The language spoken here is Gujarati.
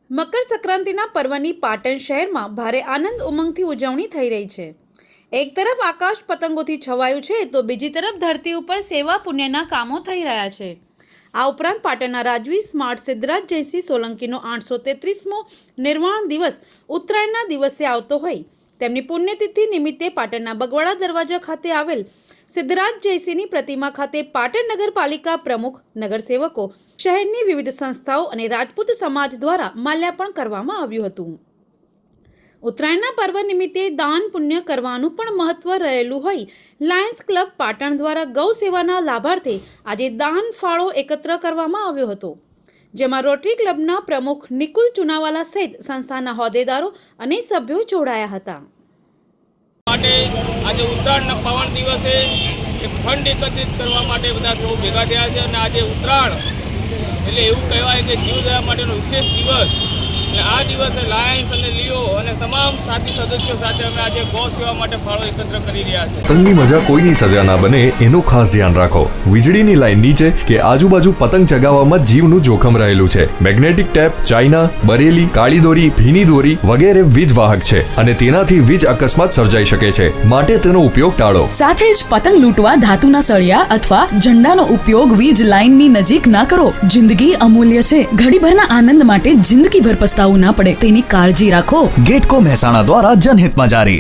મકર સંક્રાંતિના પર્વની પાટણ શહેરમાં ભારે આનંદ ઉમંગથી ઉજવણી થઈ રહી છે। એક તરફ આકાશ પતંગોથી છવાયું છે તો બીજી તરફ ધરતી ઉપર સેવા પુણ્યના કામો થઈ રહ્યા છે। આ ઉપરાંત પાટણના રાજવી સ્માર્ટ સિદ્ધરાજ જયસિંહ સોલંકીનો 833મો નિર્વાણ દિવસ ઉત્તરાયણના દિવસે આવતો હોય તેમની પુણ્યતિથિ નિમિત્તે પાટણના બગવાડા દરવાજા ખાતે આવેલ સિદ્ધરાજ જયસિંહની પ્રતિમા ખાતે પાટણ નગરપાલિકા પ્રમુખ, નગરસેવકો, શહેરની વિવિધ સંસ્થાઓ અને રાજપૂત સમાજ દ્વારા માલ્યાર્પણ કરવામાં આવ્યું હતું। ઉત્તરાયણના પર્વ નિમિત્તે દાન પુણ્ય કરવાનું પણ મહત્વ રહેલું હોય લાયન્સ ક્લબ પાટણ દ્વારા ગૌ સેવાના લાભાર્થે આજે દાન ફાળો એકત્ર કરવામાં આવ્યો હતો, જેમાં રોટરી ક્લબના પ્રમુખ નિકુલ ચુનાવાલા સહિત સંસ્થાના હોદ્દેદારો અને સભ્યો જોડાયા હતા। માટે આજે ઉત્તરાયણના પાવન દિવસે એક ફંડ એકત્રિત કરવા માટે બધા સૌ ભેગા થયા છે અને આજે ઉત્તરાયણ એટલે એવું કહેવાય કે જીવદયા માટેનો વિશેષ દિવસ। અને આ દિવસે લાયન્સ અને લિયો અને તમામ સાથી સદસ્યો સાથે અમે આજે ગૌ સેવા માટે ફાળો એકત્ર કરી રહ્યા છે। પતંગની મજા કોઈની સજા ના બને એનું ખાસ ધ્યાન રાખો। વીજળીની લાઈન નીચે કે આજુબાજુ પતંગ ચગાવવામાં જીવનું જોખમ રહેલું છે। મેગ્નેટિક ટેપ, ચાઇના, બરેલી, કાળી દોરી, ભીની દોરી વગેરે વીજ વાહક છે અને તેનાથી વીજ અકસ્માત સર્જાઈ શકે છે, માટે તેનો ઉપયોગ ટાળો। સાથે જ પતંગ લૂંટવા ધાતુના સળિયા અથવા ઝંડાનો ઉપયોગ વીજ લાઈનની નજીક ના કરો। જિંદગી અમૂલ્ય છે, ઘડીભરના આનંદ માટે જિંદગીભર પસ્તાવું ના પડે તેની કાળજી રાખો। गेटको મહેસાણા દ્વારા જનહિતમાં જારી।